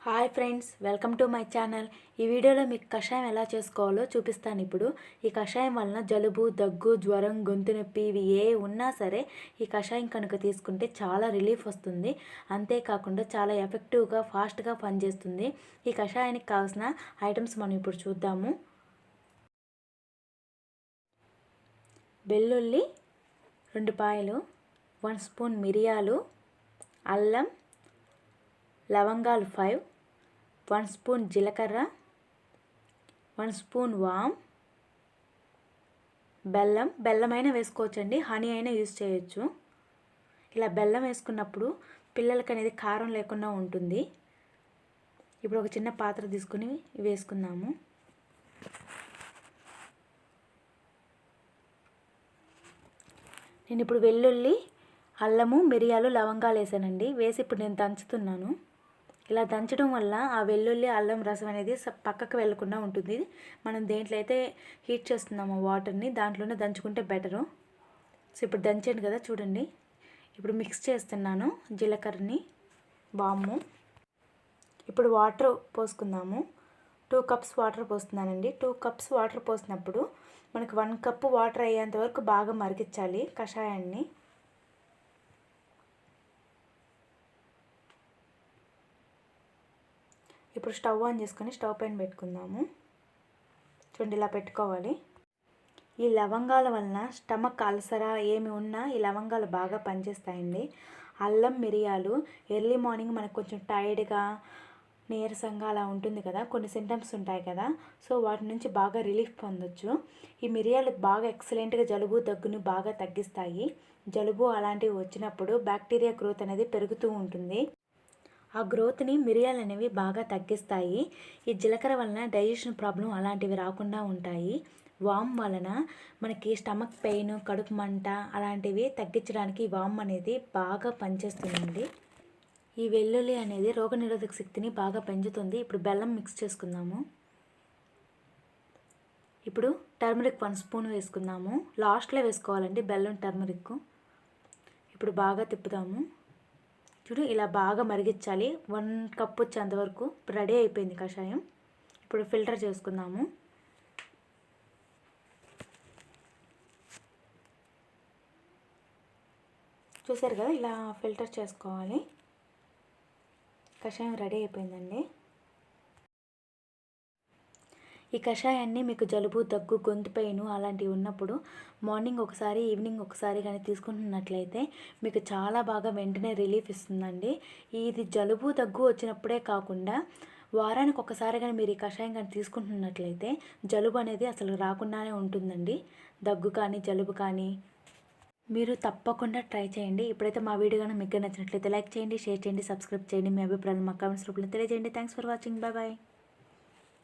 Hi friends, welcome to my channel. ఈ వీడియోలో మీకు కషాయం ఎలా చేసుకోవాలో చూపిస్తాను. ఇప్పుడు ఈ కషాయం వలన జలుబు, దగ్గు, జ్వరం, గొంతు నొప్పి ఇవి ఏ ఉన్నా సరే ఈ కషాయం కనుక తీసుకుంటే చాలా రిలీఫ్ వస్తుంది. అంతేకాకుండా చాలా ఎఫెక్టివ్గా, ఫాస్ట్గా పనిచేస్తుంది. ఈ కషాయానికి కావాల్సిన ఐటమ్స్ మనం ఇప్పుడు చూద్దాము. వెల్లుల్లి 2 పాయలు, 1 స్పూన్ మిరియాలు, అల్లం, లవంగాలు 5, 1 స్పూన్ జీలకర్ర, 1 స్పూన్ వామ్, బెల్లమైనా వేసుకోవచ్చండి, హనీ అయినా యూజ్ చేయొచ్చు. ఇలా బెల్లం వేసుకున్నప్పుడు పిల్లలకి అనేది కారం లేకుండా ఉంటుంది. ఇప్పుడు ఒక చిన్న పాత్ర తీసుకుని వేసుకుందాము. నేను ఇప్పుడు వెల్లుల్లి, అల్లము, మిరియాలు, లవంగాలు వేసానండి. వేసి ఇప్పుడు నేను దంచుతున్నాను. ఇలా దంచడం వల్ల ఆ వెల్లుల్లి, అల్లం రసం అనేది పక్కకు వెళ్లకుండా ఉంటుంది. మనం దేంట్లో అయితే హీట్ చేస్తున్నామో వాటర్ని దాంట్లోనే దంచుకుంటే బెటరు. సో ఇప్పుడు దంచాను కదా, చూడండి. ఇప్పుడు మిక్స్ చేస్తున్నాను జీలకర్రని, వాము. ఇప్పుడు వాటర్ పోసుకుందాము. 2 కప్స్ వాటర్ పోస్తున్నానండి. 2 కప్స్ వాటర్ పోసినప్పుడు మనకు 1 కప్పు వాటర్ అయ్యేంత వరకు బాగా మరిగించాలి కషాయాన్ని. ఇప్పుడు స్టవ్ ఆన్ చేసుకొని స్టవ్ పైన పెట్టుకుందాము. చూడండి, ఇలా పెట్టుకోవాలి. ఈ లవంగాల వలన స్టమక్ అల్సరా ఏమి ఉన్నా ఈ లవంగాలు బాగా పనిచేస్తాయండి. అల్లం, మిరియాలు ఎర్లీ మార్నింగ్ మనకు కొంచెం టైర్డ్గా, నీరసంగా అలా ఉంటుంది కదా, కొన్ని సింటమ్స్ ఉంటాయి కదా, సో వాటి నుంచి బాగా రిలీఫ్ పొందొచ్చు. ఈ మిరియాలు బాగా ఎక్సలెంట్గా జలుబు, దగ్గుని బాగా తగ్గిస్తాయి. జలుబు అలాంటివి వచ్చినప్పుడు బ్యాక్టీరియా గ్రోత్ అనేది పెరుగుతూ ఉంటుంది. ఆ గ్రోత్ని మిరియాలు అనేవి బాగా తగ్గిస్తాయి. ఈ జీలకర్ర వలన డైజెషన్ ప్రాబ్లం అలాంటివి రాకుండా ఉంటాయి. వామ్ వలన మనకి స్టమక్ పెయిన్, కడుపు మంట అలాంటివి తగ్గించడానికి వామ్ అనేది బాగా పనిచేస్తుందండి. ఈ వెల్లుల్లి అనేది రోగనిరోధక శక్తిని బాగా పెంచుతుంది. ఇప్పుడు బెల్లం మిక్స్ చేసుకుందాము. ఇప్పుడు టర్మరిక్ 1 స్పూన్ వేసుకుందాము. లాస్ట్లో వేసుకోవాలండి బెల్లం, టర్మరిక్. ఇప్పుడు బాగా తిప్పుదాము. చూడు, ఇలా బాగా మరిగించాలి. 1 కప్ వచ్చేంత వరకు. ఇప్పుడు రెడీ అయిపోయింది కషాయం. ఇప్పుడు ఫిల్టర్ చేసుకుందాము. చూసారు కదా, ఇలా ఫిల్టర్ చేసుకోవాలి. కషాయం రెడీ అయిపోయిందండి. ఈ కషాయాన్ని మీకు జలుబు, దగ్గు, గొంతు పెయిన్ అలాంటివి ఉన్నప్పుడు మార్నింగ్ ఒకసారి, ఈవినింగ్ ఒకసారి కానీ తీసుకుంటున్నట్లయితే మీకు చాలా బాగా వెంటనే రిలీఫ్ ఇస్తుందండి. ఇది జలుబు, దగ్గు వచ్చినప్పుడే కాకుండా వారానికి ఒకసారి కానీ మీరు ఈ కషాయం కానీ తీసుకుంటున్నట్లయితే జలుబు అనేది అసలు రాకుండానే ఉంటుందండి. దగ్గు కానీ, జలుబు కానీ మీరు తప్పకుండా ట్రై చేయండి. ఇప్పుడైతే మా వీడియో కానీ మీకు నచ్చినట్లయితే లైక్ చేయండి, షేర్ చేయండి, సబ్స్క్రైబ్ చేయండి. మీ అభిప్రాయాలు మా కామెంట్స్ రూపంలో తెలియజేయండి. Thanks for watching. Bye bye.